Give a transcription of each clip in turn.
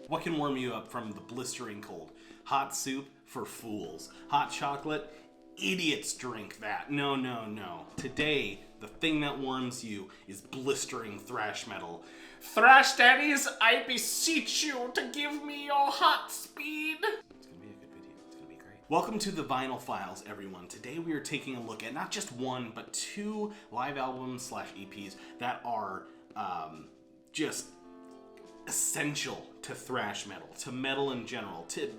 What can warm you up from the blistering cold? Hot soup for fools. Hot chocolate? Idiots drink that. No, no, no. Today, the thing that warms you is blistering thrash metal. Thrash daddies, I beseech you to give me your hot speed. It's gonna be a good video. It's gonna be great. Welcome to the Vinyl Files, everyone. Today we are taking a look at not just one, but two live albums / EPs that are just essential to thrash metal, to metal in general, to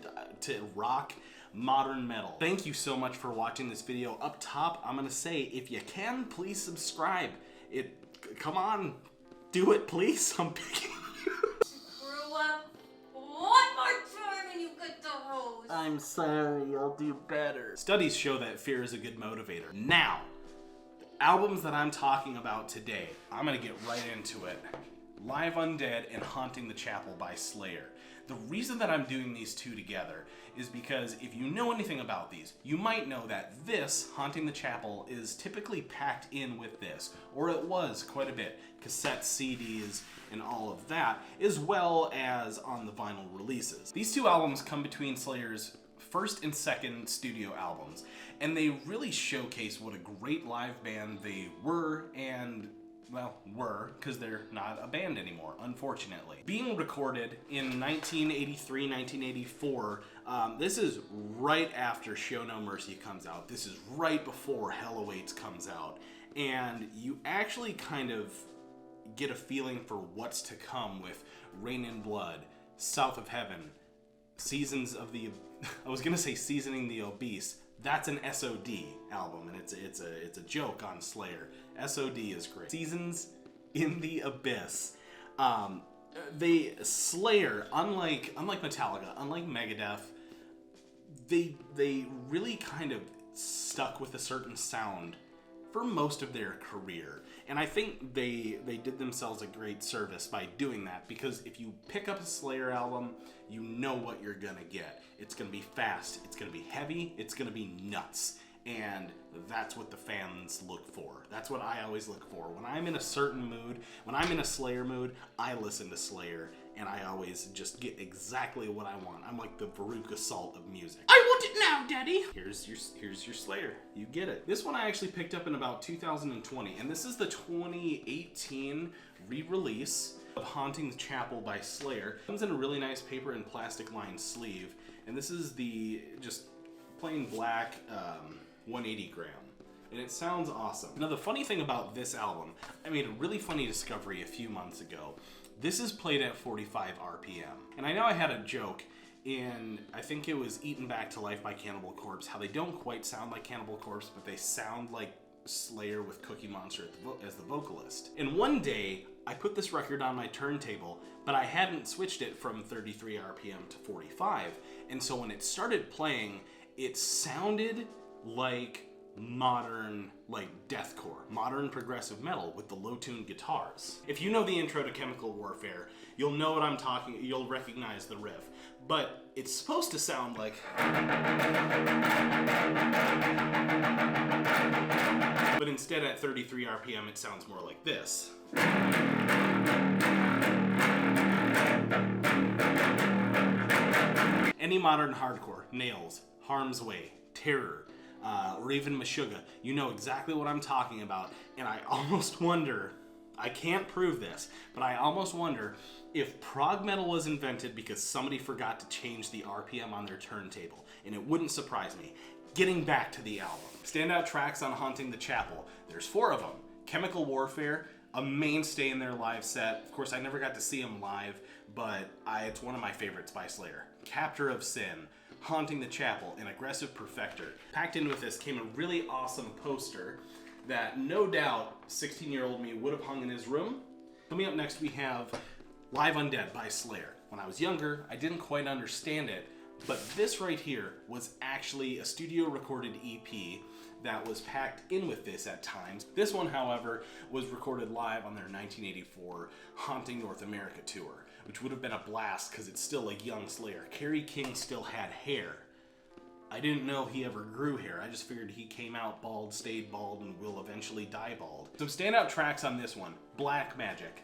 rock, modern metal. Thank you so much for watching this video. Up top, I'm gonna say, if you can, please subscribe. Come on, do it, please. I'm begging you. Screw up one more time and you get the hose. I'm sorry, I'll do better. Studies show that fear is a good motivator. Now, albums that I'm talking about today, I'm gonna get right into it. Live Undead and Haunting the Chapel by Slayer. The reason that I'm doing these two together is because if you know anything about these, you might know that this, Haunting the Chapel, is typically packed in with this, or it was quite a bit, cassette CDs and all of that, as well as on the vinyl releases. These two albums come between Slayer's first and second studio albums, and they really showcase what a great live band they were and because they're not a band anymore, unfortunately. Being recorded in 1983, 1984, this is right after Show No Mercy comes out. This is right before Hell Awaits comes out. And you actually kind of get a feeling for what's to come with Rain in Blood, South of Heaven, Seasons of the... I was gonna say Seasoning the Obese. That's an SOD album, and it's a joke on Slayer. SOD is great. Seasons in the Abyss. Slayer, unlike Metallica, unlike Megadeth, they really kind of stuck with a certain sound for most of their career. And I think they did themselves a great service by doing that, because if you pick up a Slayer album, you know what you're gonna get. It's gonna be fast, it's gonna be heavy, it's gonna be nuts. And that's what the fans look for. That's what I always look for. When I'm in a certain mood, when I'm in a Slayer mood, I listen to Slayer, and I always just get exactly what I want. I'm like the Veruca Salt of music. I want it now, Daddy! Here's your Slayer. You get it. This one I actually picked up in about 2020, and this is the 2018 re-release of Haunting the Chapel by Slayer. It comes in a really nice paper and plastic lined sleeve, and this is the just plain black 180 gram. And it sounds awesome. Now the funny thing about this album, I made a really funny discovery a few months ago. This is played at 45 RPM. And I know I had a joke in, I think it was Eaten Back to Life by Cannibal Corpse, how they don't quite sound like Cannibal Corpse, but they sound like Slayer with Cookie Monster as the vocalist. And one day, I put this record on my turntable, but I hadn't switched it from 33 RPM to 45. And so when it started playing, it sounded like modern, deathcore, modern progressive metal with the low-tuned guitars. If you know the intro to Chemical Warfare, you'll know what I'm talking, you'll recognize the riff. But it's supposed to sound like... But instead at 33 RPM, it sounds more like this. Any modern hardcore, Nails, Harm's Way, Terror, or even Meshuggah, you know exactly what I'm talking about, and I almost wonder, I can't prove this, but I almost wonder if prog metal was invented because somebody forgot to change the RPM on their turntable, and it wouldn't surprise me. Getting back to the album. Standout tracks on Haunting the Chapel. There's 4 of them. Chemical Warfare, a mainstay in their live set. Of course, I never got to see them live, but it's one of my favorites by Slayer. Captor of Sin, Haunting the Chapel, and Aggressive Perfector. Packed in with this came a really awesome poster that no doubt 16-year-old me would have hung in his room. Coming up next, we have Live Undead by Slayer. When I was younger, I didn't quite understand it, but this right here was actually a studio recorded EP that was packed in with this at times. This one, however, was recorded live on their 1984 Haunting North America tour, which would have been a blast because it's still like young Slayer. Kerry King still had hair. I didn't know he ever grew hair. I just figured he came out bald, stayed bald, and will eventually die bald. Some standout tracks on this one: Black Magic,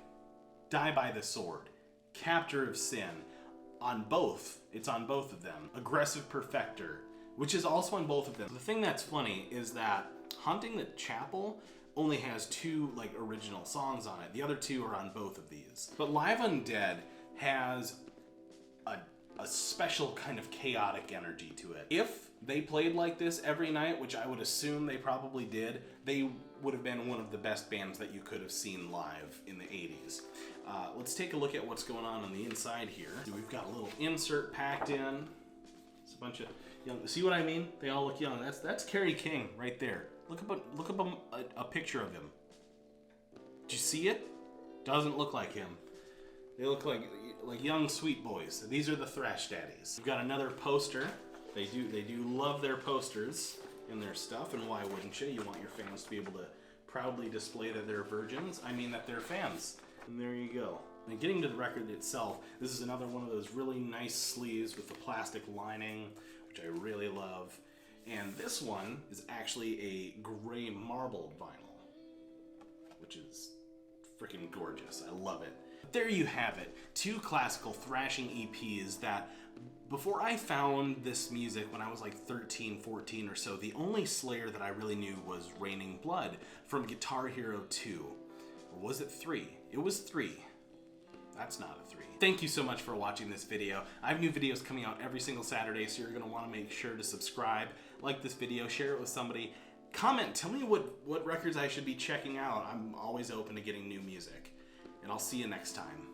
Die by the Sword, Captor of Sin, on both. It's on both of them. Aggressive Perfector, which is also on both of them. The thing that's funny is that Haunting the Chapel only has 2 like original songs on it. The other 2 are on both of these. But Live Undead has a special kind of chaotic energy to it. If they played like this every night, which I would assume they probably did, they would have been one of the best bands that you could have seen live in the 80s. Let's take a look at what's going on the inside here. We've got a little insert packed in. It's a bunch of young. See what I mean? They all look young. That's Kerry King right there. Look up a picture of him. Did you see it? Doesn't look like him. They look like young sweet boys. These are the Thrash Daddies. We've got another poster. They do love their posters and their stuff, and why wouldn't you? You want your fans to be able to proudly display that they're virgins. I mean that they're fans. And there you go. And getting to the record itself, this is another one of those really nice sleeves with the plastic lining, which I really love. And this one is actually a gray marbled vinyl, which is freaking gorgeous. I love it. There you have it. 2 classical thrashing EPs that, before I found this music when I was like 13, 14 or so, the only Slayer that I really knew was Raining Blood from Guitar Hero 2. Or was it 3? It was 3. That's not a 3. Thank you so much for watching this video. I have new videos coming out every single Saturday, so you're going to want to make sure to subscribe, like this video, share it with somebody, comment, tell me what records I should be checking out. I'm always open to getting new music. And I'll see you next time.